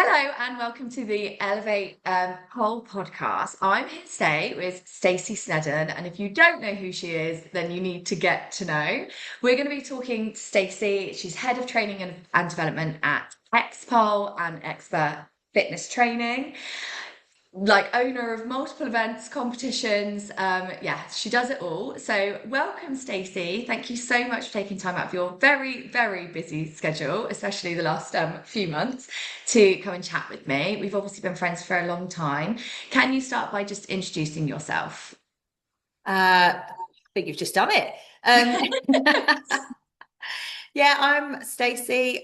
Hello and welcome to the Elevate Pole podcast. I'm here today with Stacey Snedden, and if you don't know who she is, then you need to get to know. We're going to be talking to Stacey. She's head of training and development at Xpole and expert fitness training, like owner of multiple events, competitions. Yeah, she does it all. So welcome, Stacey. Thank you so much for taking time out of your very, very busy schedule, especially the last few months, to come and chat with me. We've obviously been friends for a long time. Can you start by just introducing yourself? I think you've just done it. Yeah, I'm Stacey,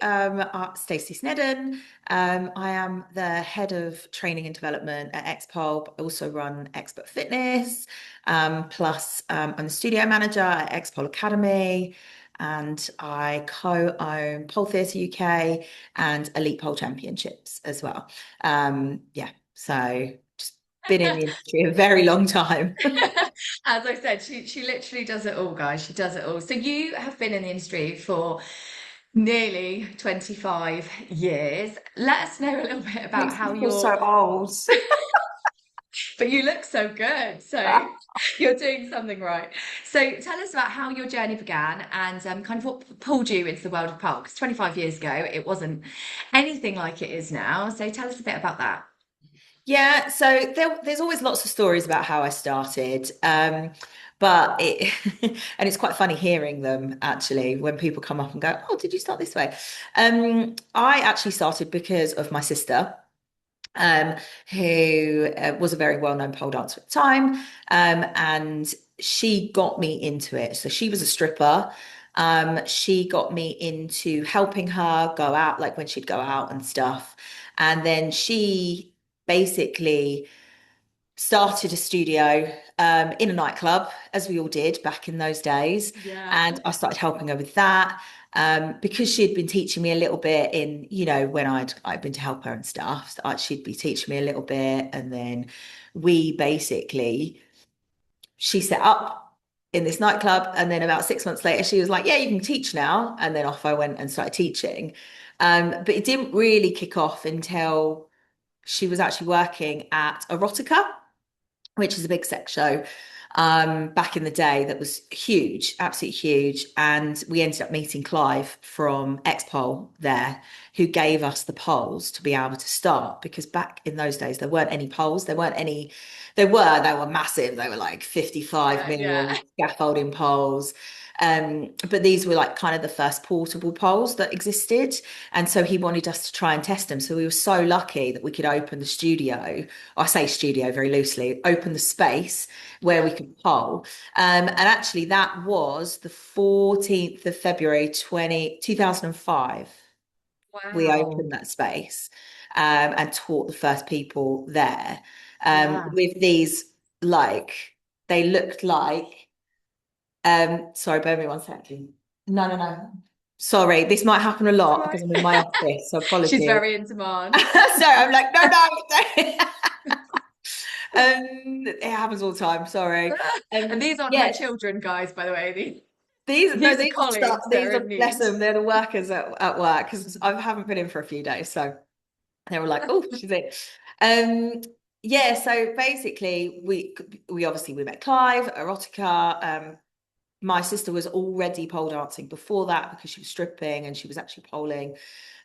Stacey Snedden. I am the head of training and development at Xpole. I also run Expert Fitness. Plus, I'm the studio manager at Xpole Academy, and I co-own Pole Theatre UK and Elite Pole Championships as well. Yeah, so just been in the industry a very long time. As I said, she literally does it all, guys. She does it all. So you have been in the industry for nearly 25 years. Let us know a little bit about Makes me how feel so old. but you look so good. So you're doing something right. So tell us about how your journey began and kind of what pulled you into the world of pole. Because 25 years ago, it wasn't anything like it is now. So tell us a bit about that. Yeah, so there's always lots of stories about how I started. But it and it's quite funny hearing them actually when people come up and go, "Oh, did you start this way?" I actually started because of my sister, um, who was a very well-known pole dancer at the time, and she got me into it. So she was a stripper. She got me into helping her go out, like when she'd go out and stuff. And then she basically started a studio in a nightclub, as we all did back in those days. Yeah. And I started helping her with that because she'd been teaching me a little bit in, when I'd been to help her and stuff. She'd be teaching me a little bit, and then we basically she set up in this nightclub, and then about 6 months later, she was like, "Yeah, you can teach now." And then off I went and started teaching. But it didn't really kick off until she was actually working at Erotica, which is a big sex show back in the day that was huge, absolutely huge. And we ended up meeting Clive from Xpole there, who gave us the poles to be able to start. Because back in those days, there weren't any poles. There weren't any, they were massive. They were like 55 Yeah, yeah. mil scaffolding poles. But these were like kind of the first portable poles that existed. And so he wanted us to try and test them. So we were so lucky that we could open the studio. I say studio very loosely, open the space where we could poll. And actually, that was the 14th of February, 2005. We Wow. opened that space and taught the first people there Yeah. with these, like, they looked like, sorry, bear with me one second. No, no, no. Sorry, this might happen a It's all lot right. because I'm in my office, so She's apologies. very in demand. So I'm like, no, no. It happens all the time. Sorry. And these aren't her Yes, children, guys, by the way. these no, These are these are stuff. colleagues that These are are in bless need. them. They're the workers at work because I haven't been in for a few days, so they were like, "Oh, she's in." Um, yeah. So basically, we obviously we met Clive, Erotica. My sister was already pole dancing before that because she was stripping and she was actually poling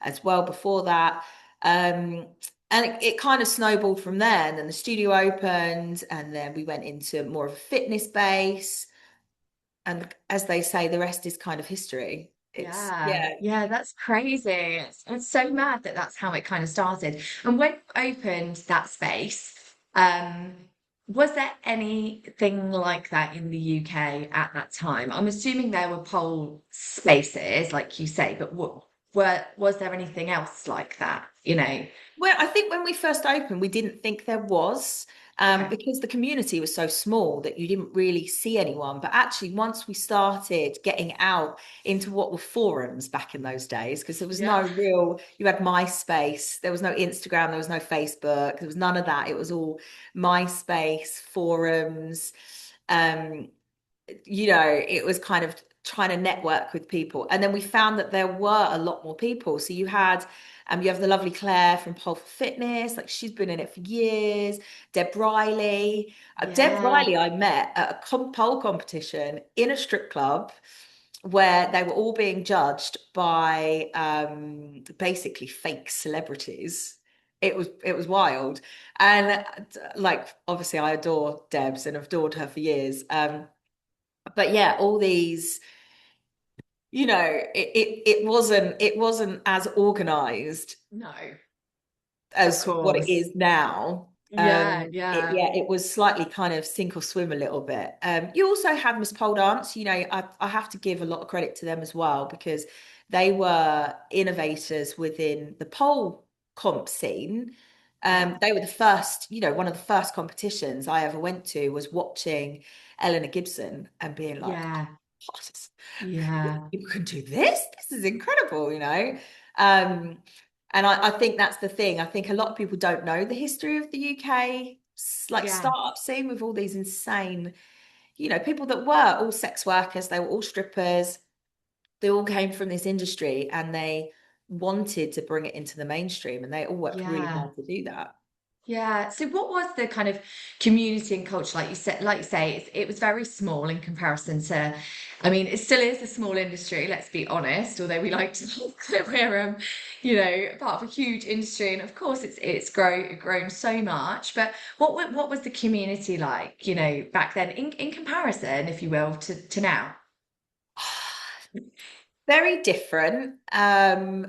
as well before that. Um, and it kind of snowballed from there. And then the studio opened, and then we went into more of a fitness base. And as they say, the rest is kind of history. It's, Yeah, yeah. yeah, that's crazy. It's so mad that that's how it kind of started. And when you opened that space, um, was there anything like that in the UK at that time? I'm assuming there were pole spaces, like you say, but was there anything else like that? Well, I think when we first opened, we didn't think there was, Okay. because the community was so small that you didn't really see anyone. But actually, once we started getting out into what were forums back in those days, because there was no Yeah. real, you had MySpace, there was no Instagram, there was no Facebook, there was none of that. It was all MySpace, forums. Um, it was kind of trying to network with people. And then we found that there were a lot more people. So you have the lovely Claire from Pole for Fitness, like she's been in it for years. Deb Riley. Deb Yeah. Riley, I met at a pole competition in a strip club where they were all being judged by basically fake celebrities. It was wild. And like obviously I adore Debs and I've adored her for years. But yeah, all these, it wasn't as organized No, of as what it course. is now. Yeah, yeah, Yeah, it was slightly kind of sink or swim a little bit. You also had Miss Pole Dance. I have to give a lot of credit to them as well because they were innovators within the pole comp scene. yeah, They were the first, one of the first competitions I ever went to was watching Eleanor Gibson and being like, yeah, what? yeah, People can do this. This is incredible. Um, and I think that's the thing. I think a lot of people don't know the history of the UK, like yeah, startup scene with all these insane, people that were all sex workers, they were all strippers, they all came from this industry and they wanted to bring it into the mainstream and they all worked really yeah. hard to do that. Yeah. So what was the kind of community and culture, like you say, it was very small in comparison to, I mean, it still is a small industry, let's be honest, although we like to think that we're, part of a huge industry. And of course it's grown so much. But what was the community like, back then in comparison, if you will, to now? Very different. I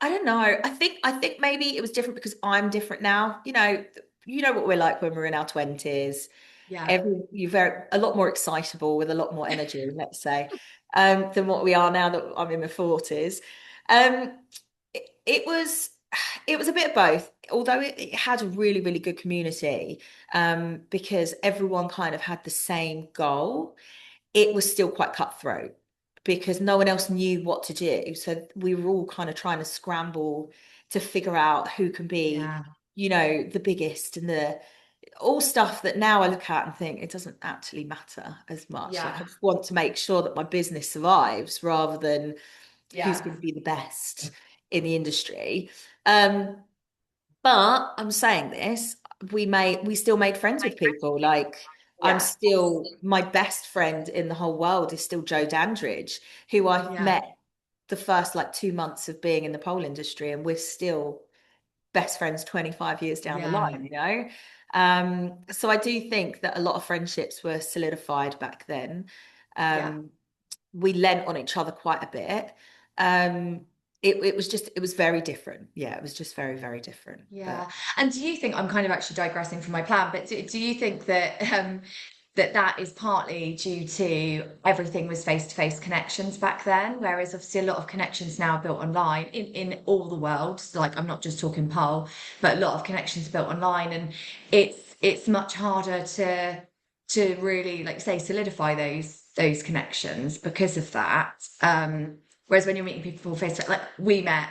don't know. I think maybe it was different because I'm different now. You know what we're like when we're in our 20s. Yeah. You're very a lot more excitable with a lot more energy, let's say, than what we are now that I'm in my 40s. Um, it was it was a bit of both, although it had a really, really good community, because everyone kind of had the same goal. It was still quite cutthroat because no one else knew what to do. So we were all kind of trying to scramble to figure out who can be, Yeah. the biggest and the all stuff that now I look at and think it doesn't actually matter as much. Like I Yeah. just want to make sure that my business survives rather than who's Yeah. going to be the best in the industry. Um, but I'm saying this, we still made friends with people. Like I'm Yeah. still my best friend in the whole world is still Joe Dandridge, who I Yeah. met the first like 2 months of being in the pole industry, and we're still best friends 25 years down the Yeah. line. So I do think that a lot of friendships were solidified back then. Yeah. Um, we lent on each other quite a bit. Um, it was very different. Yeah, it was just very, very different. Yeah. But And do you think I'm kind of actually digressing from my plan, but do you think that that is partly due to everything was face-to-face connections back then, whereas obviously a lot of connections now are built online in all the world. So, like I'm not just talking Pole, but a lot of connections built online, and it's much harder to really like say solidify those connections because of that. Whereas when you're meeting people face to face, like we met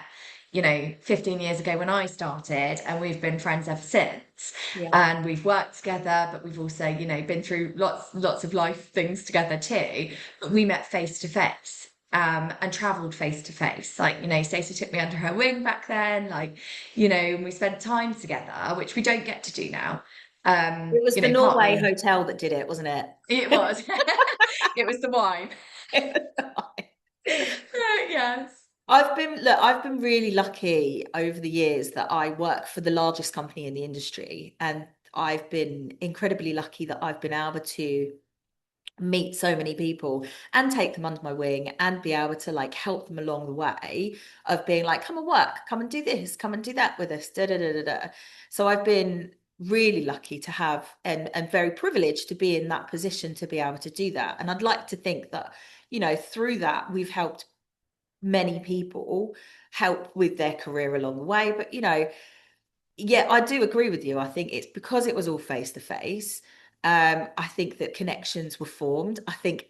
15 years ago when I started, and we've been friends ever since. yeah, And we've worked together, but we've also, been through lots of life things together too. But we met face to face. And traveled face to face. Like, Stacey took me under her wing back then, like, and we spent time together, which we don't get to do now. it was the Norway Partly hotel that did it, wasn't it was, it was the wine. it? Yes. I've been really lucky over the years that I work for the largest company in the industry, and I've been incredibly lucky that I've been able to meet so many people and take them under my wing and be able to like help them along the way of being like, come and work, come and do this, come and do that with us. Da, da, da, da, da. So I've been really lucky to have and very privileged to be in that position to be able to do that. And I'd like to think that, through that we've helped many people help with their career along the way. But yeah, I do agree with you. I think it's because it was all face to face. I think that connections were formed. I think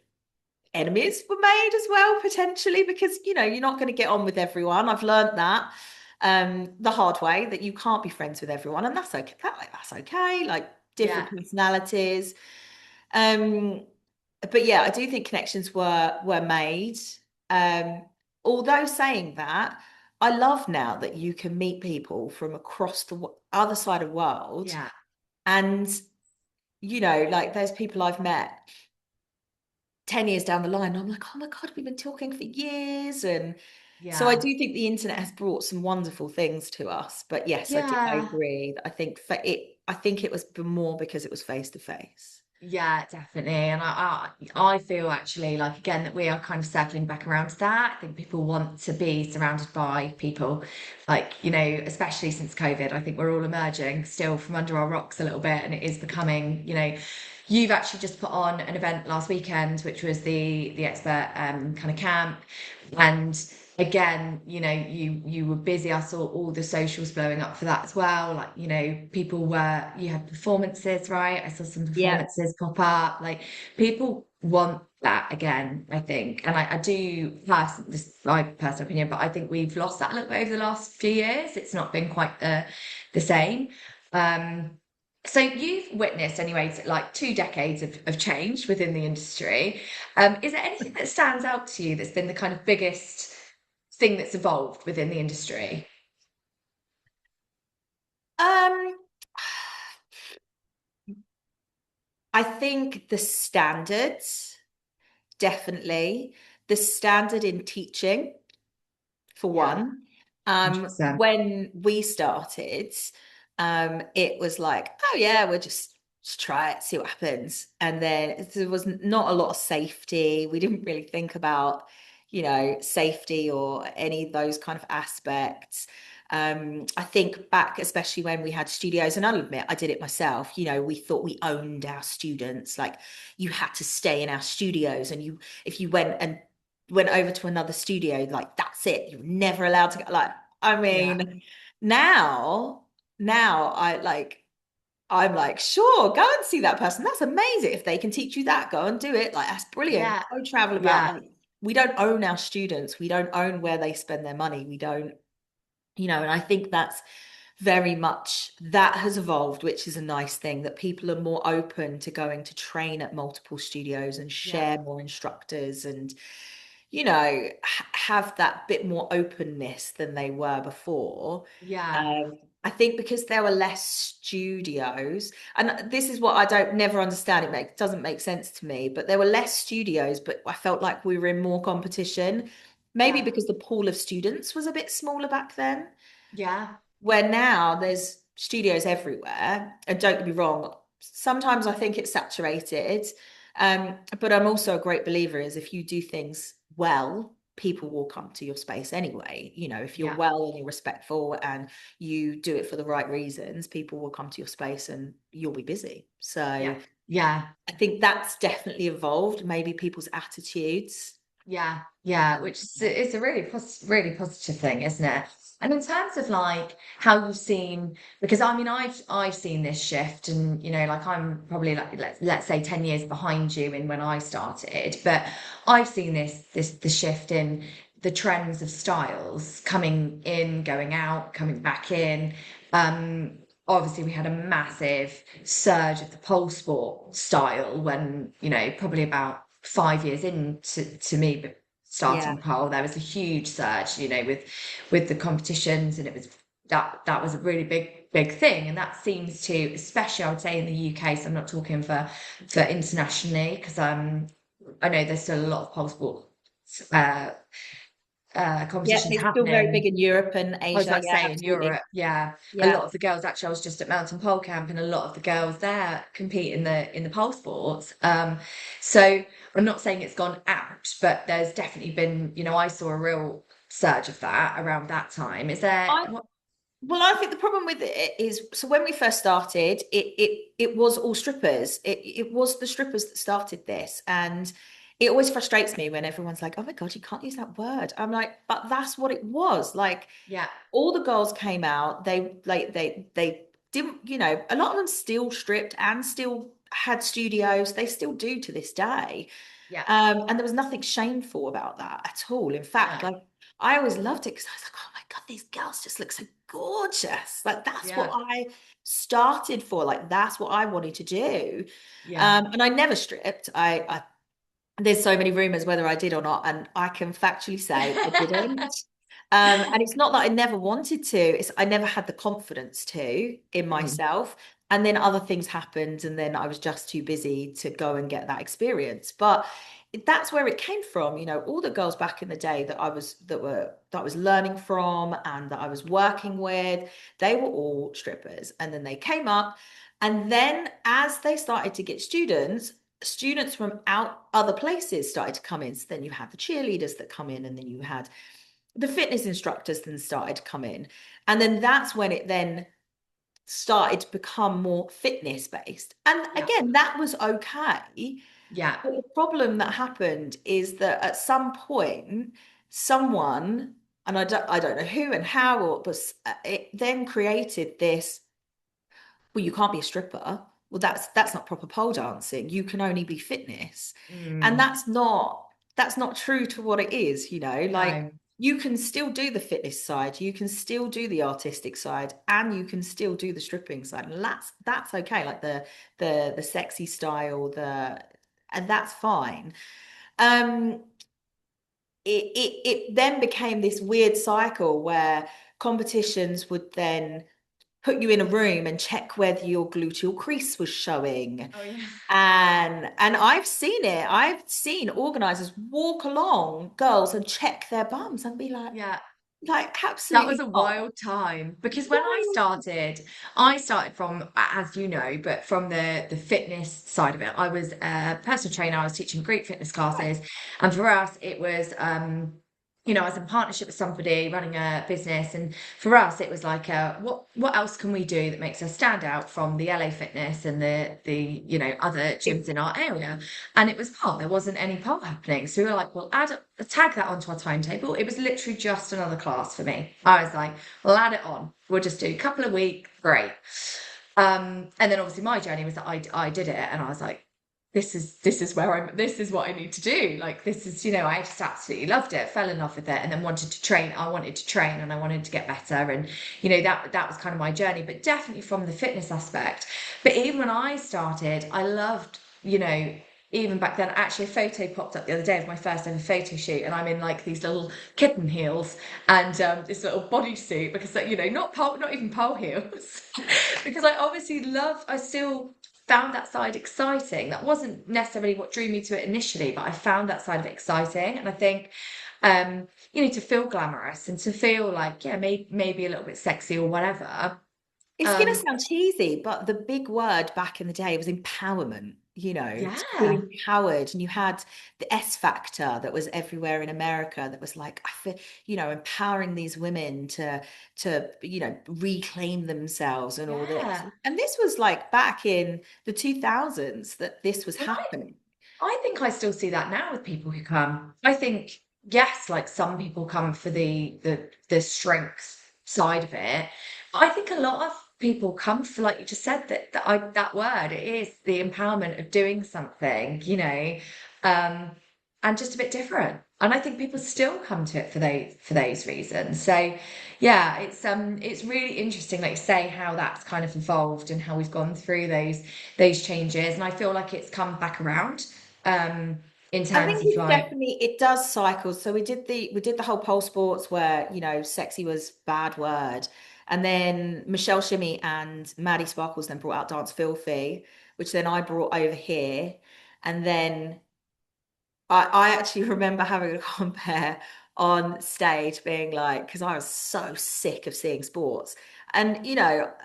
enemies were made as well, potentially, because you're not going to get on with everyone. I've learned that the hard way that you can't be friends with everyone, and that's okay. That's okay. Like different Yeah. personalities. Um, but yeah, I do think connections were made. Um, Although saying that, I love now that you can meet people from across the other side of the world, Yeah, and like there's people I've met 10 years down the line. I'm like, oh my God, we've been talking for years. And so I yeah, do think the internet has brought some wonderful things to us. But yes, I yeah. agree. I think it was more because it was face to face. Yeah, definitely. And I feel actually like again that we are kind of circling back around to that. I think people want to be surrounded by people like, especially since COVID. I think we're all emerging still from under our rocks a little bit and it is becoming, you've actually just put on an event last weekend, which was the expert kind of camp. And again, you were busy. I saw all the socials blowing up for that as well. Like, people you had performances, right? I saw some Yeah. performances pop up. Like, people want that again, I think. And I do, this is my personal opinion, but I think we've lost that a little bit over the last few years. It's not been quite the same. Um, so you've witnessed, anyways, like 2 decades of change within the industry. Is there anything that stands out to you that's been the kind of biggest thing that's evolved within the industry? Um, I think the standards, definitely. The standard in teaching, for Yeah, one. 100%. When we started, it was like, oh yeah, we'll just try it, see what happens. And then there was not a lot of safety. We didn't really think about, safety or any of those kind of aspects. I think back, especially when we had studios, and I'll admit I did it myself. We thought we owned our students. Like you had to stay in our studios, and if you went over to another studio, like that's it. You're never allowed to go. Like, I Yeah, mean, now, now I'm like, sure, go and see that person. That's amazing. If they can teach you that, go and do it. Like, that's brilliant. yeah, Go travel about. yeah, Like, we don't own our students. We don't own where they spend their money. We don't, and I think that's very much that has evolved, which is a nice thing that people are more open to going to train at multiple studios and yeah, share more instructors and have that bit more openness than they were before. yeah, I think because there were less studios, and this is what I don't never understand. Doesn't make sense to me, but there were less studios, but I felt like we were in more competition. Maybe yeah, because the pool of students was a bit smaller back then, yeah, where now there's studios everywhere. And don't get me wrong, sometimes I think it's saturated. But I'm also a great believer is if you do things well, people will come to your space anyway. If you're yeah, well and you're respectful and you do it for the right reasons, people will come to your space and you'll be busy. So yeah, yeah. I think that's definitely evolved, maybe people's attitudes. Yeah, yeah, Um, which is a really positive thing, isn't it? And in terms of like how you've seen, because I mean I've seen this shift, and like I'm probably like let's say 10 years behind you in when I started, but I've seen the shift in the trends of styles coming in, going out, coming back in. Obviously, we had a massive surge of the pole sport style when, probably about 5 years into me yeah. starting pole, there was a huge surge, with the competitions, and it was that was a really big thing, and that seems to, especially I would say in the UK, so I'm not talking for internationally, because I know there's still a lot of pole sport uh, Yeah, competitions it's still very big happening. in Europe and I was Asia. about to Yeah, say in absolutely. Europe, yeah, a Yeah. lot of the girls, actually, I was just at Mountain Pole Camp, and a lot of the girls there compete in the pole sports. So I'm not saying it's gone out, but there's definitely been, I saw a real surge of that around that time. Is there I what? Well, I think the problem with it is, so when we first started, it was all strippers. It was the strippers that started this, and it always frustrates me when everyone's like, "Oh my God, you can't use that word." I'm like, but that's what it was. Like, Yeah, all the girls came out. They didn't, a lot of them still stripped and still had studios. They still do to this day. yeah, And there was nothing shameful about that at all. In fact, no, like I always loved it because I was like, oh my God, these girls just look so gorgeous. Like that's what yeah, I started for. Like that's what I wanted to do. yeah, And I never stripped. I there's so many rumors whether I did or not, and I can factually say I didn't. And it's not that I never wanted to, it's I never had the confidence to in Mm, myself. And then other things happened, and then I was just too busy to go and get that experience. But that's where it came from. All the girls back in the day that I was learning from and that I was working with, they were all strippers. And then they came up, and then as they started to get students from out other places started to come in. So then you had the cheerleaders that come in, and then you had the fitness instructors then started to come in. And then that's when it then started to become more fitness based. And yeah, again, that was okay. yeah. But the problem that happened is that at some point, someone, and I don't know who and how, but it then created this, well, you can't be a stripper. Well, that's not proper pole dancing. You can only be fitness. And Mm, that's not true to what it is, like no. you can still do the fitness side, you can still do the artistic side, and you can still do the stripping side. And that's okay. Like the sexy style, and that's fine. Um it then became this weird cycle where competitions would then put you in a room and check whether your gluteal crease was showing. Oh yeah. And I've seen it. I've seen organizers walk along girls and check their bums and be like, Yeah. That was absolutely a not. wild time because when Wild. I started from, as you know, but from the fitness side of it. I was a personal trainer. I was teaching Greek fitness Right. classes, and for us, it was, I was in partnership with somebody running a business, and for us, it was like, what else can we do that makes us stand out from the LA Fitness and the other gyms in our area? And it was pole. There wasn't any pole happening. So we were like, well, tag that onto our timetable. It was literally just another class for me. I was like, well, add it on. We'll just do a couple of weeks. Great. And then obviously my journey was that I did it and I was like, this is where this is what I need to do. Like this is, I just absolutely loved it, fell in love with it, and then wanted to train. I wanted to train and I wanted to get better. And that was kind of my journey, but definitely from the fitness aspect. But even when I started, I loved, even back then, actually a photo popped up the other day of my first ever photo shoot, and I'm in like these little kitten heels and this little bodysuit because, not even pole heels, because I still found that side exciting. That wasn't necessarily what drew me to it initially, but I found that side of it exciting, and I think, to feel glamorous and to feel like, yeah, maybe a little bit sexy or whatever. It's going to Um, sound cheesy, but the big word back in the day was empowerment, to feel yeah, empowered. And you had the S factor that was everywhere in America that was like, I feel, empowering these women to reclaim themselves and all this. yeah. And this was like back in the 2000s that this was Well, happening. I think I still see that now with people who come. I think, yes, like some people come for the strength side of it. I think a lot of people come for, like you just said, that word. It is the empowerment of doing something, um, and just a bit different. And I think people still come to it for those reasons. So yeah, it's really interesting, like you say, how that's kind of evolved and how we've gone through those changes. And I feel like it's come back around um, in I terms think of it's like, definitely it does cycle. So we did the whole pole sports where sexy was bad word, and then Michelle Shimmy and Maddie Sparkles then brought out Dance Filthy, which then I brought over here, and then I actually remember having a compare on stage, being like, because I was so sick of seeing sports, and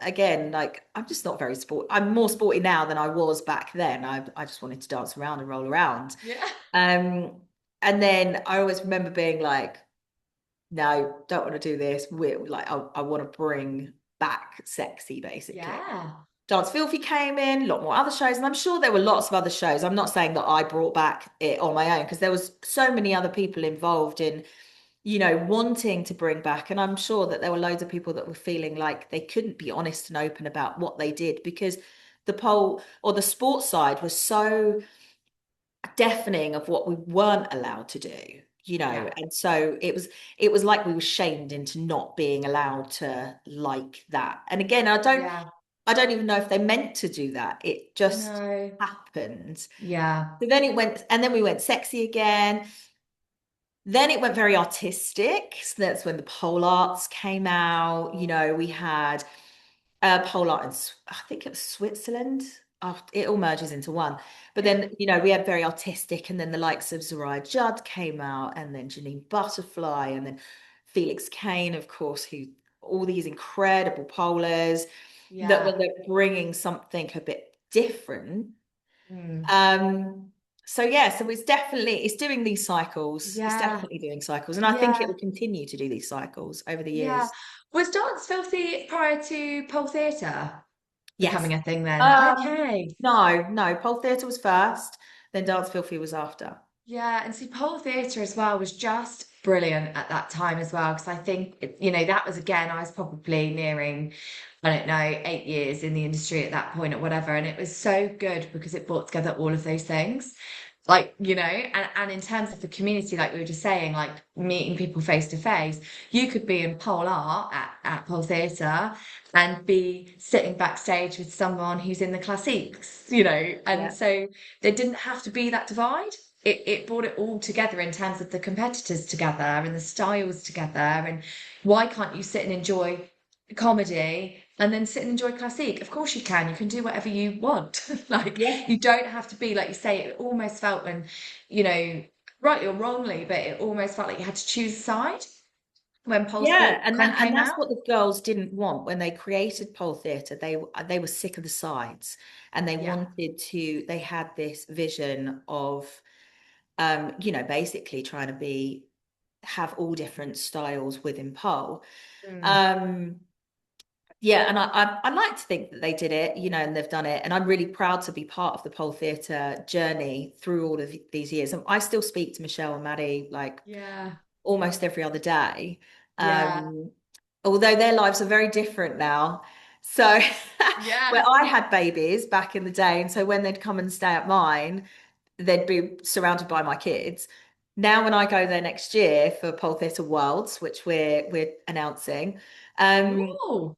again, like I'm just not very sport. I'm more sporty now than I was back then. I just wanted to dance around and roll around. yeah, Um, and then I always remember being like, no, don't want to do this. We're like, I want to bring back sexy, basically. yeah, Dance Filthy came in, a lot more other shows, and I'm sure there were lots of other shows. I'm not saying that I brought back it on my own because there was so many other people involved in, wanting to bring back. And I'm sure that there were loads of people that were feeling like they couldn't be honest and open about what they did because the pole or the sports side was so deafening of what we weren't allowed to do, yeah, and so it was like we were shamed into not being allowed to like that. And again, I don't yeah. I don't even know if they meant to do that. It just No. happened. Yeah. So then it went, and then we went sexy again. Then it went very artistic. So that's when the pole arts came out. We had pole art in, I think it was Switzerland. Oh, it all merges into one. But Yeah. then, we had very artistic, and then the likes of Zoraya Judd came out, and then Janine Butterfly, and then Felix Kane, of course, who all these incredible polars that Yeah. when they're bringing something a bit different. Mm. Um, so yeah, so it's doing these cycles. It's Yeah. definitely doing cycles, and I think it Yeah. will continue to do these cycles over the Yeah. years. Was dance filthy prior to pole theatre Yes. becoming a thing then? Um, Okay. no, pole theatre was first, then Dance Filthy was after. Yeah, and see, pole theatre as well was just brilliant at that time as well, because I think, that was again, I was probably nearing, I don't know, 8 years in the industry at that point or whatever, and it was so good because it brought together all of those things. Like, and in terms of the community, like we were just saying, like meeting people face to face, you could be in pole art at pole theatre and be sitting backstage with someone who's in the classiques, and Yeah. so there didn't have to be that divide. It brought it all together in terms of the competitors together and the styles together. And why can't you sit and enjoy comedy and then sit and enjoy classic? Of course you can. You can do whatever you want. Like Yeah. you don't have to be like you say. It almost felt when, you know, rightly or wrongly, but it almost felt like you had to choose a side when pole Yeah, sport and kind of came that's out. what the girls didn't want when they created pole theatre. They were sick of the sides, and Yeah. they had this vision of basically trying to have all different styles within pole. Mm. Um, yeah, and I like to think that they did it, and they've done it, and I'm really proud to be part of the pole theatre journey through all of these years. And I still speak to Michelle and Maddie like Yeah. almost every other day. Yeah. Um, Although their lives are very different now. So where Yeah. I had babies back in the day, and so when they'd come and stay at mine, they'd be surrounded by my kids. Now when I go there next year for Pole Theatre Worlds, which we're announcing, um, Ooh.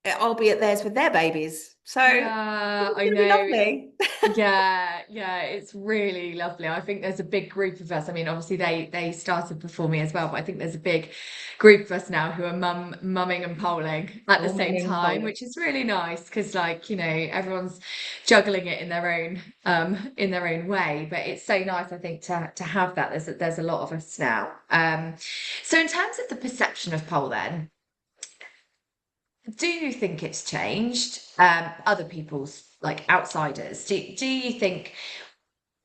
I'll be at theirs with their babies. So Yeah, it's I gonna be know. lovely. Yeah, yeah, it's really lovely. I think there's a big group of us. I mean, obviously they started before me as well, but I think there's a big group of us now who are mumming and polling at the All same morning time, polling. which is really nice because like, everyone's juggling it in their own way. But it's so nice, I think, to have that. There's a lot of us now. So in terms of the perception of pole then, do you think it's changed? Other people's like outsiders. Do you think,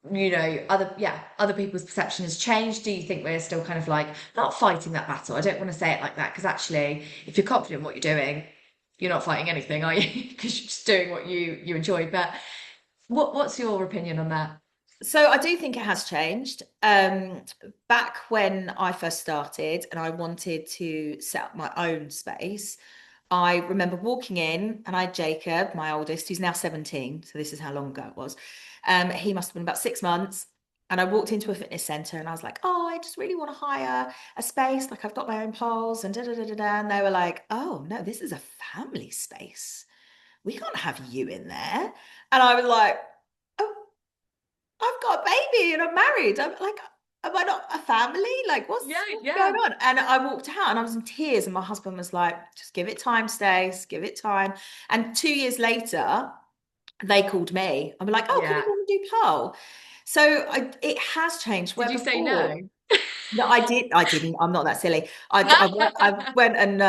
other people's perception has changed? Do you think we're still kind of like not fighting that battle? I don't want to say it like that because actually, if you're confident in what you're doing, you're not fighting anything, are you? Because you're just doing what you enjoy. But what's your opinion on that? So I do think it has changed. Back when I first started and I wanted to set up my own space, I remember walking in and I had Jacob, my oldest, who's now 17. So this is how long ago it was. He must have been about 6 months. And I walked into a fitness center and I was like, oh, I just really want to hire a space. Like I've got my own poles and da da da da da. And they were like, oh, no, this is a family space. We can't have you in there. And I was like, oh, I've got a baby and I'm married. I'm like, am I not a family? Like, Yeah, what's going yeah, on? And I walked out and I was in tears, and my husband was like, just give it time, Stace, give it time. And 2 years later, they called me and were like, oh, can you yeah. come and do pole? So it has changed. Did Where you say no? before, no, I did. I didn't. I'm not that silly. I went and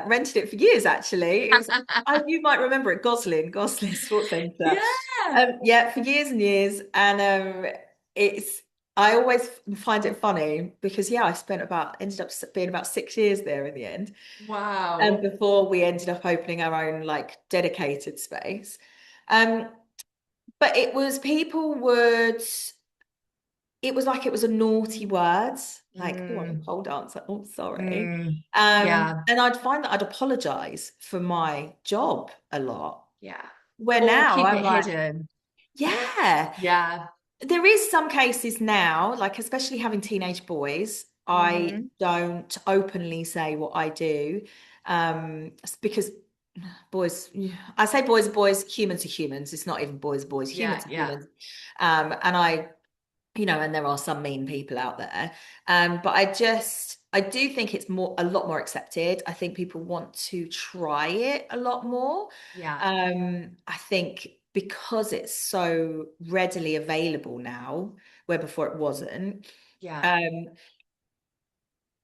rented it for years. Actually, it was. You might remember it, Goslin Sports Centre. Yeah, Yeah, for years and years, and it's. I always find it funny because yeah, I spent about ended up being about 6 years there in the end, and wow. before we ended up opening our own like dedicated space. Um, but it was people would it was like it was a naughty word, like, oh, I'm a Mm, pole dancer. Oh, sorry. mm, yeah, And I'd find that I'd apologize for my job a lot. yeah. Where Or now keep I'm it like, hidden. yeah, Yeah. there is some cases now, like especially having teenage boys, I Hmm. don't openly say what I do. Because boys, I say boys are boys, humans are humans. It's not even boys are boys, Yeah, humans are yeah, humans. And and there are some mean people out there. But I do think it's a lot more accepted. I think people want to try it a lot more. yeah, I think because it's so readily available now, where before it wasn't. yeah. Um,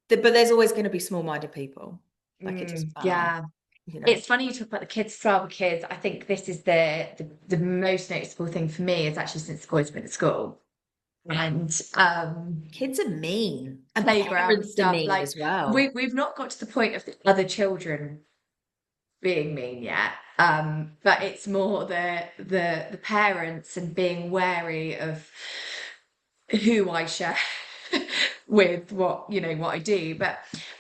but there's always going to be small-minded people. Like it just, Yeah. you know, It's funny you talk about the kids as well, because I think this is the most noticeable thing for me is actually since the boys have been at school and kids are mean and playground parents are stuff. mean Like as well. we've not got to the point of the other children being mean yet. But it's more the parents and being wary of who I share with what I do. But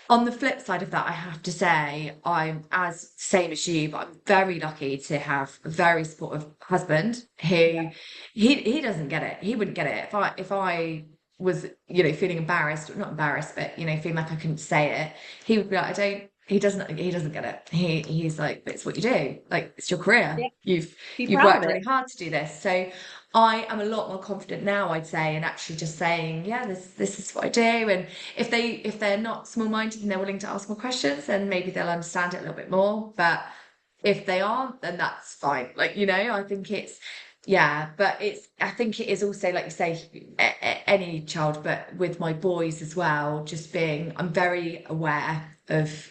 on the flip side of that, I have to say I'm as same as you, but I'm very lucky to have a very supportive husband who he doesn't get it. He wouldn't get it if I was, feeling embarrassed, not embarrassed, but feeling like I couldn't say it, he would be like, I don't he doesn't get it. He's like, but it's what you do. Like it's your career. Yeah, You've be you've proud of worked it. really hard to do this. So I am a lot more confident now, I'd say, and actually just saying, yeah, this is what I do. And if they're not small-minded and they're willing to ask more questions, then maybe they'll understand it a little bit more. But if they aren't, then that's fine. Like, I think it's yeah, but I think it is also, like you say, any child, but with my boys as well, just I'm very aware of,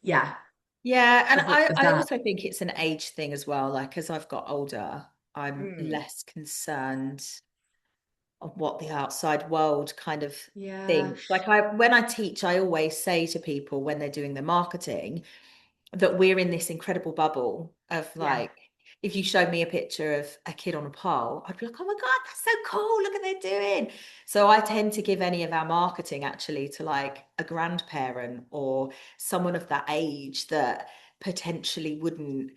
yeah, Yeah, and of I that. also think it's an age thing as well. Like as I've got older, I'm Mm, less concerned of what the outside world kind of yeah, thinks. Like when I teach, I always say to people when they're doing their marketing that we're in this incredible bubble of yeah, like, if you showed me a picture of a kid on a pole, I'd be like, oh my God, that's so cool. Look what they're doing. So I tend to give any of our marketing actually to like a grandparent or someone of that age that potentially wouldn't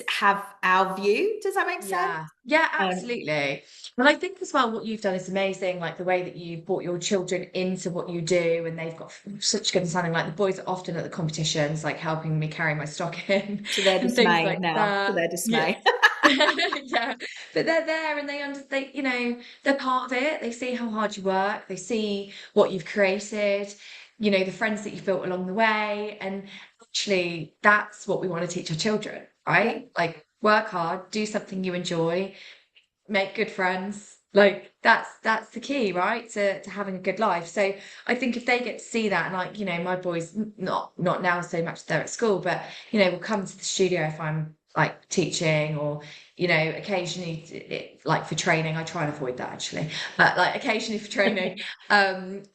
have our view. Does that make sense? yeah, yeah, Um, absolutely. And I think as well, what you've done is amazing. Like the way that you brought your children into what you do, and they've got such good understanding. Like the boys are often at the competitions, like helping me carry my stock in to their and things dismay like now, to that. their Yeah. dismay. Yeah, but they're there and they're part of it. They see how hard you work. They see what you've created, the friends that you've built along the way. And actually, that's what we want to teach our children, Yeah. right? Like, work hard, do something you enjoy, make good friends. Like that's the key, right? To having a good life. So I think if they get to see that, and like, my boys, not now so much they're at school, but will come to the studio if I'm like teaching or occasionally like for training. I try and avoid that actually, but like occasionally for training. And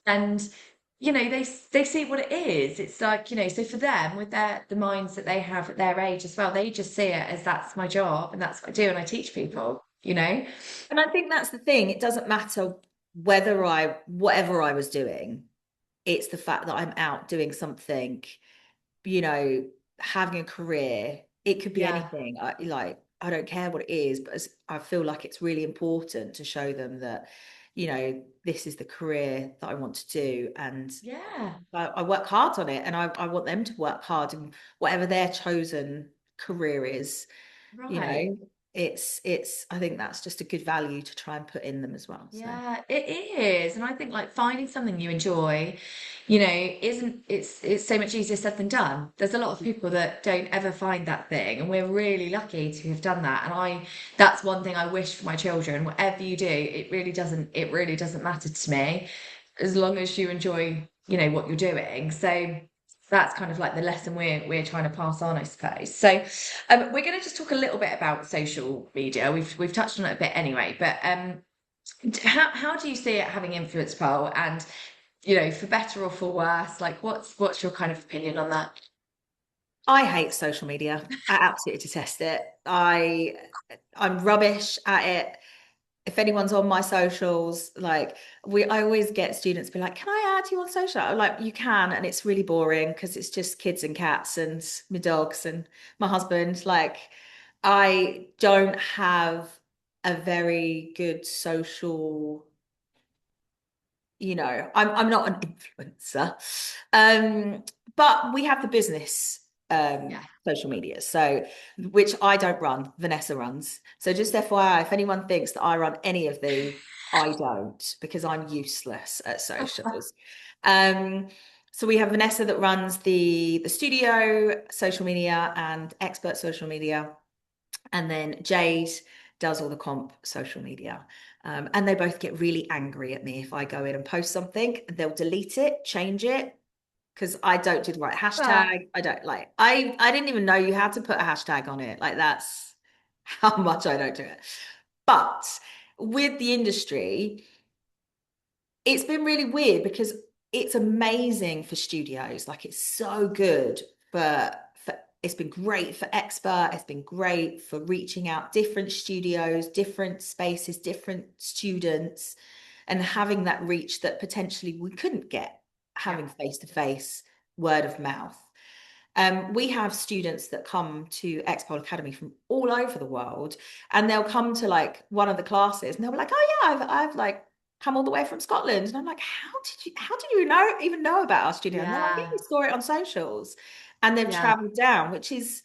they see what it is. It's like, so for them, with the minds that they have at their age as well, they just see it as that's my job and that's what I do and I teach people. And I think that's the thing. It doesn't matter whatever I was doing, it's the fact that I'm out doing something, you know, having a career. It could be Yeah, anything. I don't care what it is, but I feel like it's really important to show them that, this is the career that I want to do. And yeah, I work hard on it and I want them to work hard in whatever their chosen career is, you right. know. I think that's just a good value to try and put in them as well. So Yeah, it is. And I think like finding something you enjoy, isn't it's so much easier said than done. There's a lot of people that don't ever find that thing, and we're really lucky to have done that. And that's one thing I wish for my children. Whatever you do, it really doesn't matter to me as long as you enjoy, what you're doing. So that's kind of like the lesson we're trying to pass on, I suppose. So we're going to just talk a little bit about social media. We've touched on it a bit anyway, but how do you see it having influence, Pearl? And for better or for worse, like what's your kind of opinion on that? I hate social media. I absolutely detest it. I'm rubbish at it. If anyone's on my socials, like I always get students be like, "Can I add you on social?" I'm like, "You can," and it's really boring because it's just kids and cats and my dogs and my husband. Like, I don't have a very good social, I'm not an influencer. Um, but we have the business. Yeah. social media. So, which I don't run, Vanessa runs. So just FYI, if anyone thinks that I run any of these, I don't, because I'm useless at socials. Um, so we have Vanessa that runs the studio social media and expert social media, and then Jade does all the comp social media. And they both get really angry at me if I go in and post something. They'll delete it, change it, because I don't do the right Fair. hashtag. I don't like I didn't even know you had to put a hashtag on it. Like that's how much I don't do it. But with the industry, it's been really weird because it's amazing for studios. Like it's so good for it's been great for expert, it's been great for reaching out different studios, different spaces, different students, and having that reach that potentially we couldn't get Yeah. having face to face word of mouth. We have students that come to Expol Academy from all over the world, and they'll come to like one of the classes, and they'll be like, "Oh yeah, I've like come all the way from Scotland," and I'm like, How did you know even know about our studio?" And they're like, "Yeah, Yeah. we saw it on socials," and they've Yeah. travelled down, which is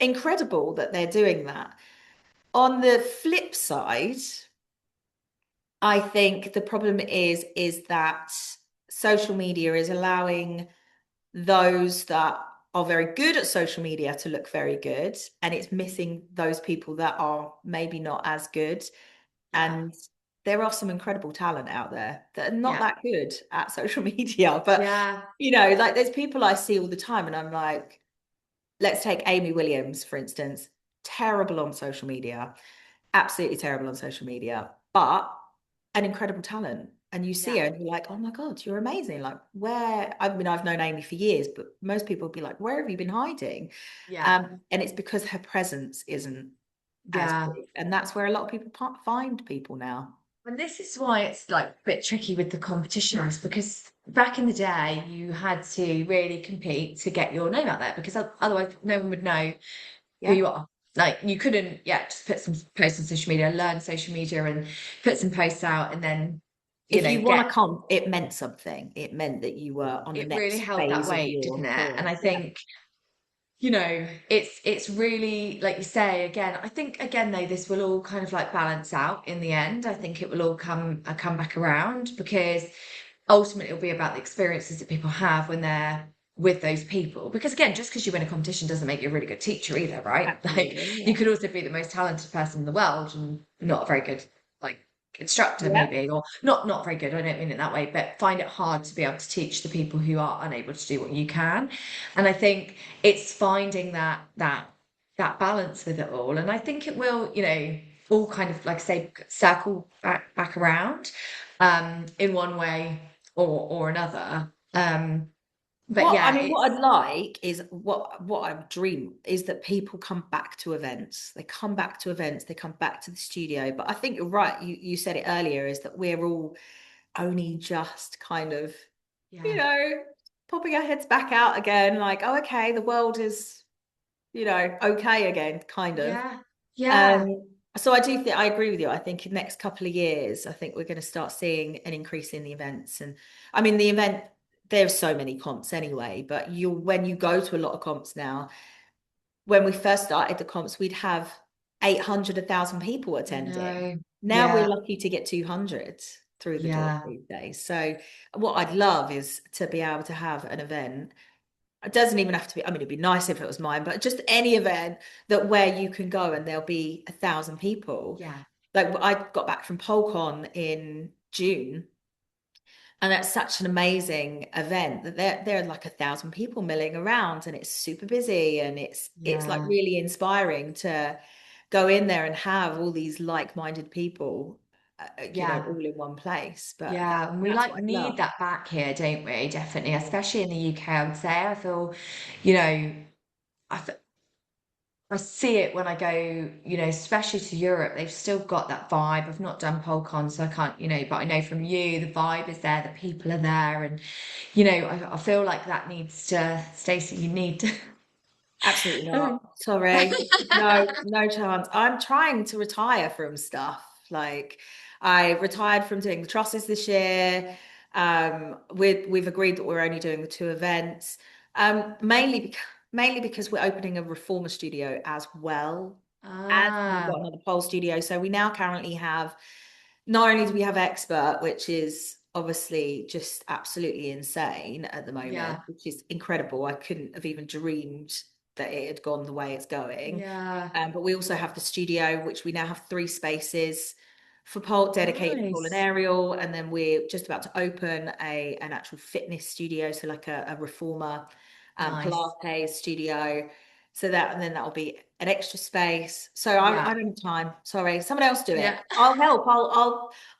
incredible that they're doing that. On the flip side, I think the problem is that social media is allowing those that are very good at social media to look very good, and it's missing those people that are maybe not as good. Yeah. And there are some incredible talent out there that are not Yeah. that good at social media, but Yeah. like there's people I see all the time and I'm like, let's take Amy Williams for instance, terrible on social media, absolutely terrible on social media, but an incredible talent. And you see Yeah. her and you're like, oh my God, you're amazing. Like, where, I mean, I've known Amy for years, but most people would be like, where have you been hiding? Yeah. And it's because her presence isn't as Yeah. big. And that's where a lot of people find people now. And this is why it's like a bit tricky with the competitions because back in the day you had to really compete to get your name out there because otherwise no one would know who Yeah. you are. Like you couldn't, yeah, just put some posts on social media, learn social media and put some posts out and then, If you want get to come, it meant something. It meant that you were on the it really next held that phase of weight, your didn't it? And career. I Yeah. think it's really like you say again. I think again though, this will all kind of like balance out in the end. I think it will all come back around because ultimately it'll be about the experiences that people have when they're with those people. Because again, just because you win a competition doesn't make you a really good teacher either, right? Like Absolutely. you Yeah. could also be the most talented person in the world and not a very good like instructor Yeah. maybe, or not very good. I don't mean it that way, but find it hard to be able to teach the people who are unable to do what you can. And I think it's finding that balance with it all. And I think it will, all kind of like I say, circle back around in one way or another. But What I yeah, mean, what it's I'd like is what I dream is that people come back to events. They come back to events. They come back to the studio. But I think you're right. You said it earlier. Is that we're all only just kind of, you yeah, know, popping our heads back out again. Like, oh, okay, the world is, okay again, kind of. yeah, yeah, Um, so I do think I agree with you. I think in the next couple of years, I think we're going to start seeing an increase in the events. And I mean, the event, there's so many comps anyway, but when you go to a lot of comps now, when we first started the comps, we'd have 800, 1,000 people I attending. know, Now we're yeah, lucky to get 200 through the door yeah, these days. So what I'd love is to be able to have an event. It doesn't even have to be, I mean, it'd be nice if it was mine, but just any event that where you can go and there'll be 1,000 people. yeah, Like I got back from PolCon in June, and that's such an amazing event that there are like 1,000 people milling around, and it's super busy, and it's like yeah, really inspiring to go in there and have all these like-minded people, yeah. all in one place. But Yeah, and we that's like what I'd need love. that back here, don't we? Definitely, Yeah. especially in the UK, I would say. I feel, you know, I, f- I see it when I go, especially to Europe. They've still got that vibe. I've not done PolCon, so I can't, but I know from you, the vibe is there, the people are there, and I feel like that needs to, Stacey, you need to. Absolutely not. Sorry. No chance. I'm trying to retire from stuff. Like I retired from doing the trusses this year. We've agreed that we're only doing the two events. Mainly because mainly because we're opening a reformer studio as well as we've got Ah, another pole studio. So we now currently have, not only do we have expert, which is obviously just absolutely insane at the moment, yeah, which is incredible. I couldn't have even dreamed that it had gone the way it's going. yeah. But we also have the studio, which we now have three spaces for pole dedicated to pole and Nice, aerial, and then we're just about to open an actual fitness studio, so like a reformer nice. Pilates studio. So that, and then that'll be an extra space. So I Yeah, don't have time. Sorry, someone else do it. yeah, I'll help.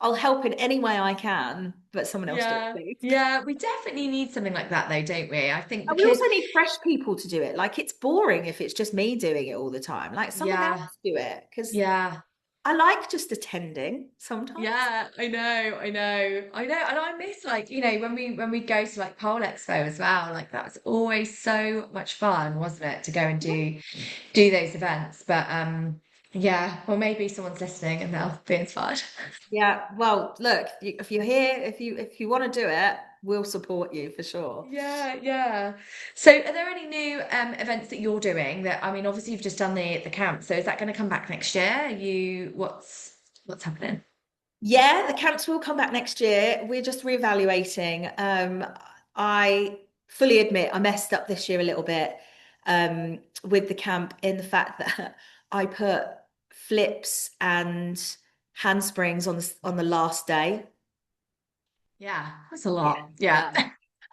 I'll help in any way I can, but someone else do it, yeah, please. yeah. We definitely need something like that, though, don't we? I think And we because, also need fresh people to do it. Like it's boring if it's just me doing it all the time. Like someone yeah, else do it because yeah. I like just attending sometimes. Yeah, I know, I know, I know, and I miss like when we go to like Pole Expo as well, like that's always so much fun, wasn't it, to go and do those events? But yeah, well maybe someone's listening and they'll be inspired. Yeah, well, look, if you're here, if you want to do it, we'll support you for sure. Yeah, yeah. So are there any new events that you're doing that I mean obviously you've just done the camp, so is that going to come back next year? What's happening? Yeah, the camps will come back next year. We're just reevaluating. I fully admit I messed up this year a little bit with the camp in the fact that I put flips and handsprings on the last day. Yeah, that's a Yeah, lot. I Yeah.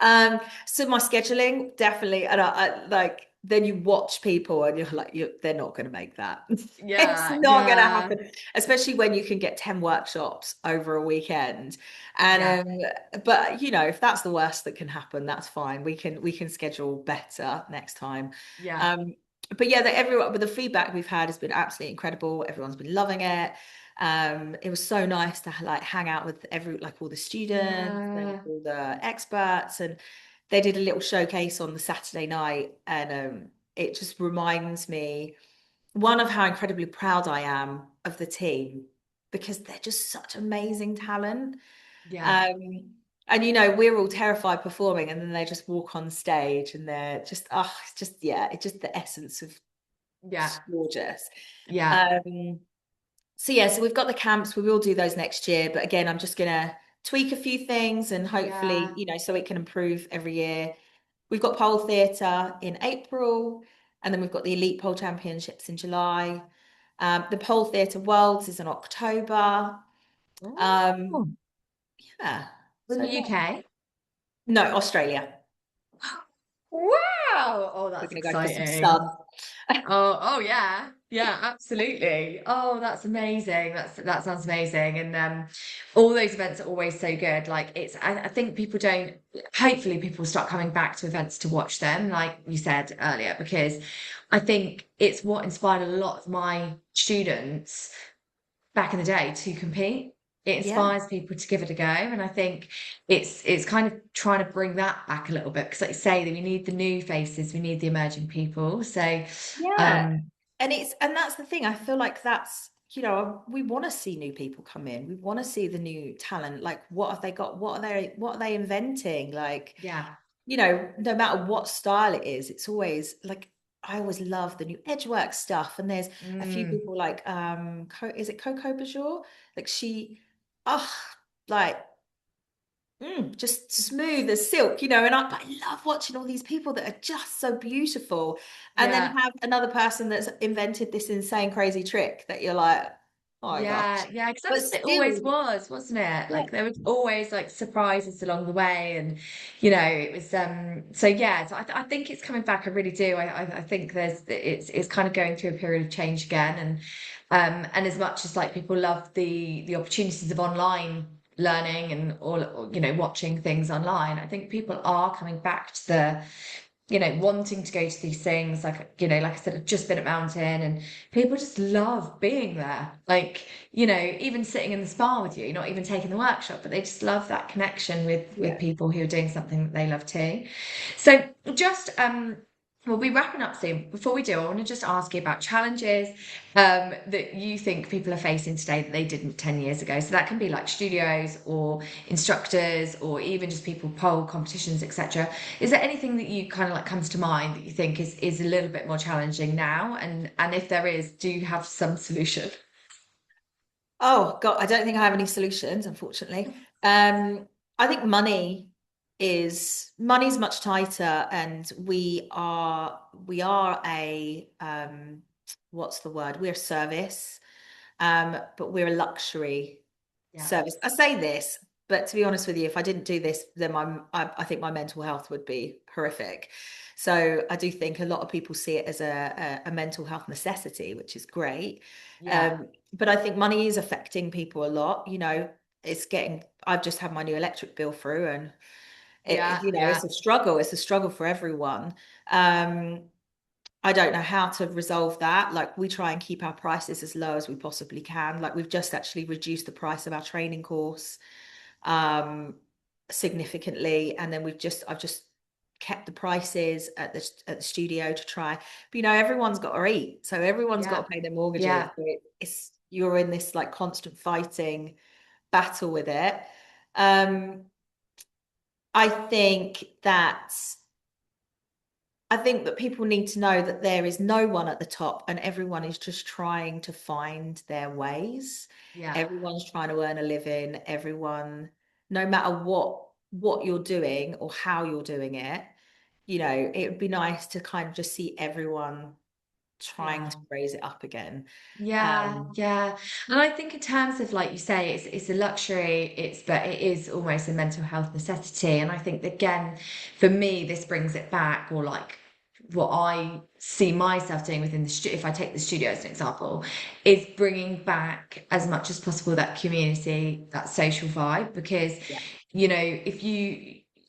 know. So my scheduling definitely, and I like then you watch people and you're like, they're not going to make that. It's Yeah, not going to yeah, happen, especially when you can get 10 workshops over a weekend. yeah, And but if that's the worst that can happen, that's fine. We can schedule better next time. yeah. Um, but yeah, everyone, but the feedback we've had has been absolutely incredible. Everyone's been loving it. It was so nice to like hang out with all the students and Yeah, all the experts, and they did a little showcase on the Saturday night, and it just reminds me one of how incredibly proud I am of the team because they're just such amazing talent. yeah, Um, and we're all terrified performing, and then they just walk on stage and they're just it's just yeah, it's just the essence of yeah, just gorgeous. yeah, Um, so we've got the camps. We will do those next year, but again, I'm just gonna tweak a few things and hopefully, yeah. so it can improve every year. We've got pole theatre in April, and then we've got the Elite Pole Championships in July. The Pole Theatre Worlds is in October. Oh, Um, yeah. in So the yeah. UK. No, Australia. Wow. Oh, We're that's gonna go for some exciting. sun. Oh, yeah. Yeah, absolutely. Oh, that's amazing. That sounds amazing. And all those events are always so good. Like I think people don't, hopefully people start coming back to events to watch them, like you said earlier, because I think it's what inspired a lot of my students back in the day to compete. It Yeah. inspires people to give it a go, and I think it's kind of trying to bring that back a little bit because, like you say, that we need the new faces, we need the emerging people. So, Yeah. um, And that's the thing. I feel like that's, we want to see new people come in. We want to see the new talent. Like, what have they got? What are they inventing? Like, yeah, no matter what style it is, it's always like I always love the new edgework stuff. And there's a few mm, people like is it Coco Bajor? Like oh, like just smooth as silk, and I love watching all these people that are just so beautiful, and then yeah. have another person that's invented this insane, crazy trick that you're like, oh my gosh, Yeah, yeah, because but that's what it always still, was, wasn't it? yeah, Like there was always like surprises along the way, and it was so yeah. So I think it's coming back. I really do. I think it's kind of going through a period of change again, and as much as like people love the opportunities of online learning and all watching things online, I think people are coming back to the wanting to go to these things. Like, like I said, I've just been at Mountain and people just love being there. Like, even sitting in the spa with you, not even taking the workshop, but they just love that connection with yeah, people who are doing something that they love too. So just We'll be wrapping up soon. Before we do, I want to just ask you about challenges that you think people are facing today that they didn't 10 years ago. So that can be like studios or instructors or even just people pole competitions, etc. Is there anything that you kind of like comes to mind that you think is a little bit more challenging now? And if there is, do you have some solution? Oh God, I don't think I have any solutions, unfortunately. Um, I think money's much tighter, and we are a what's the word? We're a service, but we're a luxury Yeah. service. I say this, but to be honest with you, if I didn't do this, then I think my mental health would be horrific. So I do think a lot of people see it as a mental health necessity, which is great. Yeah. But I think money is affecting people a lot. I've just had my new electric bill through, and Yeah. Yeah. it's a struggle. It's a struggle for everyone. Um, I don't know how to resolve that. Like, we try and keep our prices as low as we possibly can. Like, we've just actually reduced the price of our training course um significantly, and then I've just kept the prices at the studio to try. But everyone's got to eat, so everyone's got Yeah. to pay their mortgages. Yeah. So it's you're in this like constant fighting battle with it. Um, I think that I think that people need to know that there is no one at the top, and everyone is just trying to find their ways. Yeah. Everyone's trying to earn a living. Everyone, no matter what you're doing or how you're doing it, it would be nice to kind of just see everyone trying Yeah. to raise it up again. Yeah, Um, yeah. And I think in terms of like you say, it's a luxury, but it is almost a mental health necessity. And I think that, again, for me, this brings it back, or like what I see myself doing within the studio, if I take the studio as an example, is bringing back as much as possible that community, that social vibe, because yeah,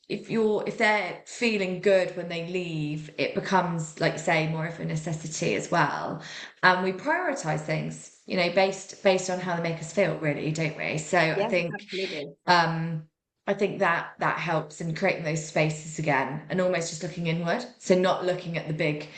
if they're feeling good when they leave, it becomes, like you say, more of a necessity as well. And we prioritize things, based on how they make us feel, really, don't we? So yeah, absolutely. um, I think that helps in creating those spaces again, and almost just looking inward. So not looking at the big,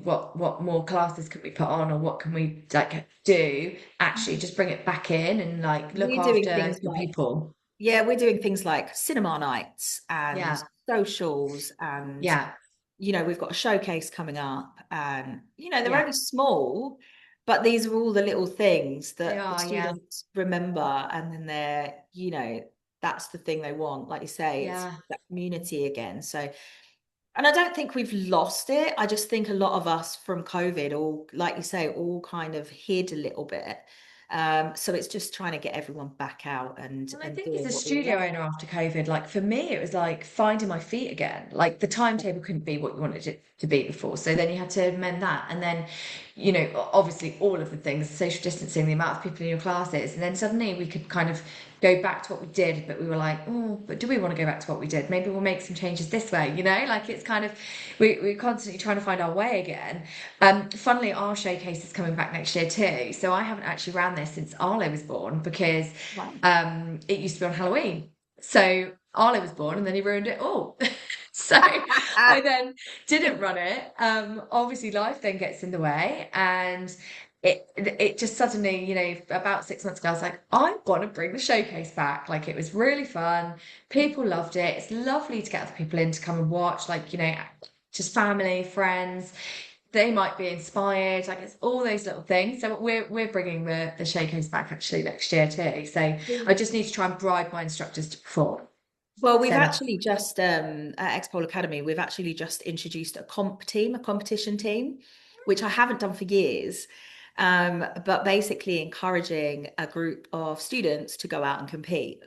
what more classes could we put on, or what can we like do? Actually, just bring it back in and like look We're doing after things your like people. Yeah, we're doing things like cinema nights and Yeah, socials, and yeah, we've got a showcase coming up, and they're yeah. only small, but these are all the little things They that the are, yeah, students remember, and then that's the thing they want. Like you say, it's yeah. that community again. So, and I don't think we've lost it. I just think a lot of us from COVID, all like you say, all kind of hid a little bit. So it's just trying to get everyone back out and And I and think as doing a what we all studio love. owner after COVID, like for me, it was like finding my feet again. Like the timetable couldn't be what you wanted it to be before. So then you had to amend that. And then, obviously all of the things, social distancing, the amount of people in your classes. And then suddenly we could kind of go back to what we did, but we were like, oh, but do we want to go back to what we did? Maybe we'll make some changes this way, like it's kind of, we're constantly trying to find our way again. Funnily, our showcase is coming back next year too. So I haven't actually ran this since Arlo was born, because Wow. it used to be on Halloween. So Arlo was born and then he ruined it all. So I then didn't run it. Obviously life then gets in the way, and it just suddenly, about 6 months ago, I was like, I want to bring the showcase back. Like it was really fun. People loved it. It's lovely to get other people in to come and watch, like, just family, friends. They might be inspired. Like it's all those little things. So we're bringing the showcase back actually next year too. So I just need to try and bribe my instructors to perform. Well, we've So that's actually just at Expol Academy, we've actually just introduced a a competition team, which I haven't done for years. But basically encouraging a group of students to go out and compete.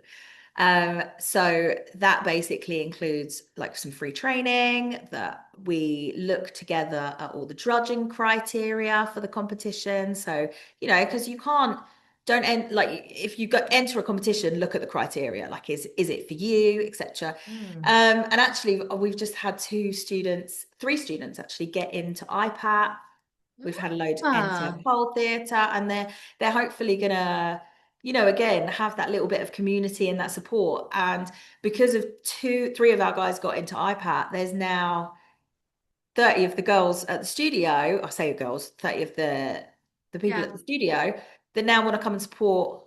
So that basically includes like some free training, that we look together at all the drudging criteria for the competition. So, because you can't don't end like if you go enter a competition, look at the criteria, like is it for you, etc. mm. And actually we've just had three students actually get into iPad. We've had a load enter Ah, pole theatre, and they're hopefully gonna, again, have that little bit of community and that support. And because of three of our guys got into iPad, there's now 30 of the girls at the studio, I say girls, 30 of the people at Yeah. the studio that now want to come and support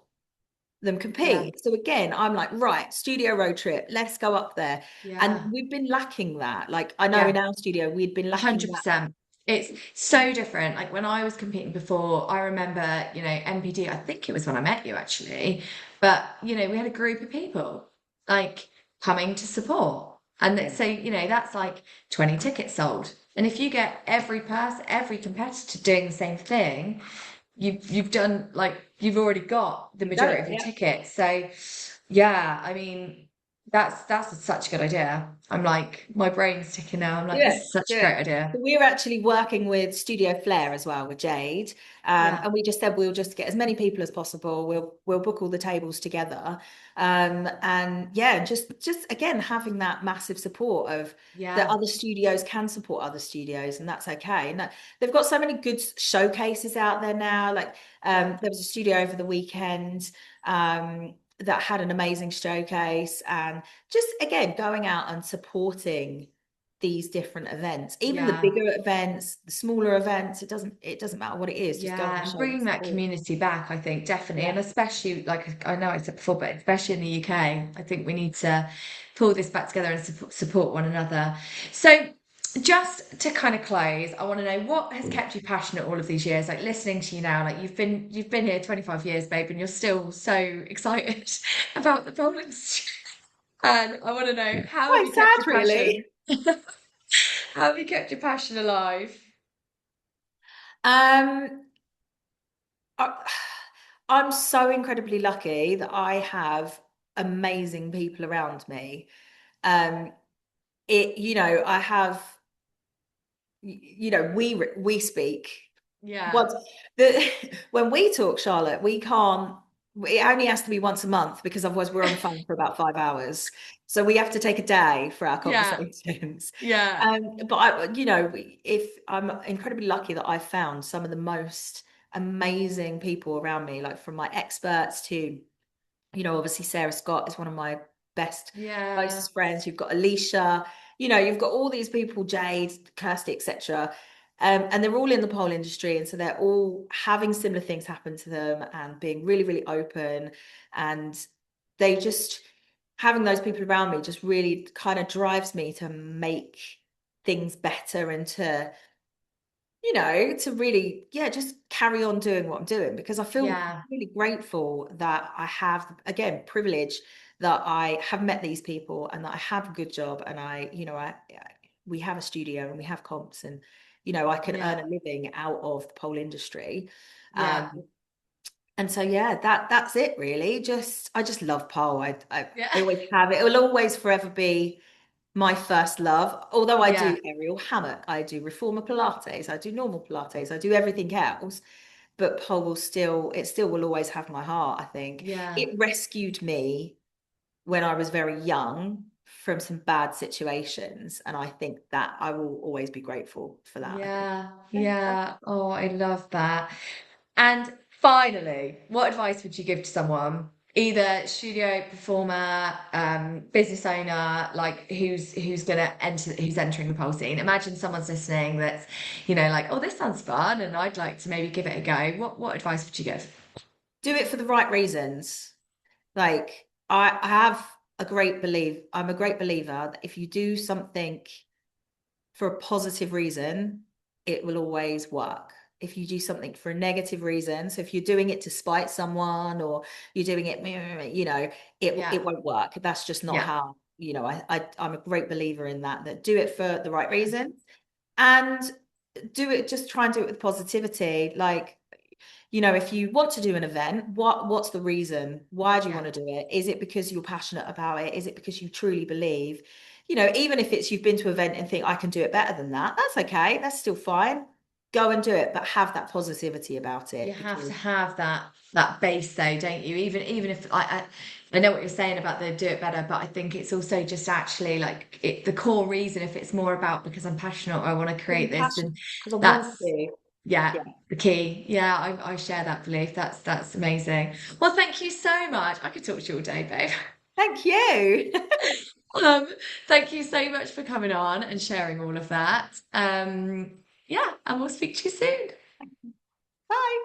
them Yeah. compete. So again, I'm like, right, studio road trip, let's go up there. And Yeah. we've been lacking that. Like I know Yeah. in our studio, we'd been lacking that. 100%. It's so different. Like when I was competing before, I remember, MPD, I think it was when I met you actually, but we had a group of people like coming to support. And Yeah. so, that's like 20 tickets sold. And if you get every person, every competitor doing the same thing, you've done like you've already got the You've done majority it. of your Yeah. tickets. So yeah, I mean that's such a good idea. I'm like my brain's ticking now. I'm Do like, this it, is such do a it. great idea. So we're actually working with Studio Flair as well with Jade, Yeah, and we just said we'll just get as many people as possible. We'll book all the tables together, and yeah, just again having that massive support of that yeah, other studios can support other studios, and that's okay. And they've got so many good showcases out there now. Like yeah, there was a studio over the weekend. That had an amazing showcase and just again going out and supporting these different events, even the yeah, bigger events, the smaller events, it doesn't matter what it is, just go and yeah. And show bringing that support. community back, I think definitely, Yeah. and especially like I know I said before, but especially in the UK, I think we need to pull this back together and support one another. So. Just to kind of close, I want to know what has kept you passionate all of these years, like listening to you now, like you've been here 25 years, babe, and you're still so excited about the bowling. And I want to know how have Quite you kept sad, your really. passion? How have you kept your passion alive? Um, I, I'm so incredibly lucky that I have amazing people around me. Um, I have, we speak. Yeah, Once the when we talk, Charlotte, we can't. It only has to be once a month because otherwise we're on the phone for about 5 hours. So we have to take a day for our yeah, conversations. yeah, But if I'm incredibly lucky that I've found some of the most amazing people around me, like from my experts to obviously Sarah Scott is one of my best, yeah, closest friends. You've got Alicia, you've got all these people, Jade, Kirsty, etc. And they're all in the pole industry. And so they're all having similar things happen to them and being really, really open. And they just, having those people around me just really kind of drives me to make things better and to really, yeah, just carry on doing what I'm doing because I feel yeah, really grateful that I have, again, privilege that I have met these people and that I have a good job and we have a studio and we have comps and, I can earn yeah, a living out of the pole industry. yeah, Um, and so, yeah, that's it really. I just love pole. yeah, I always have it. It will always forever be my first love. Although I yeah, do aerial hammock, I do reformer Pilates, I do normal Pilates, I do everything else. But pole it still will always have my heart, I think. yeah. It rescued me when I was very young from some bad situations. And I think that I will always be grateful for that, I think. Yeah, Yeah. yeah. Oh, I love that. And finally, what advice would you give to someone, either studio performer, business owner, like who's entering the pole scene? Imagine someone's listening that's, like, oh, this sounds fun, and I'd like to maybe give it a go. What advice would you give? Do it for the right reasons. Like I have I'm a great believer that if you do something for a positive reason, it will always work. If you do something for a negative reason, so if you're doing it to spite someone or you're doing it, Yeah, it won't work. That's just not yeah, how, I'm a great believer in that do it for the right reasons and just try and do it with positivity. Like, if you want to do an event, what's the reason? Why do you yeah, want to do it? Is it because you're passionate about it? Is it because you truly believe? Even if it's you've been to an event and think I can do it better than that, that's okay. That's still fine. Go and do it, but have that positivity about you it have to because have that base though, don't you? Even if I know what you're saying about the do it better, but I think it's also just actually like the core reason. If it's more about because I'm passionate or I want to create I'm this, passionate and because I want that's to. yeah Yeah. the key. Yeah, I share that belief. That's amazing. Well, thank you so much. I could talk to you all day, babe. Thank you. Um, Thank you so much for coming on and sharing all of that. Yeah, and we'll speak to you soon. Bye.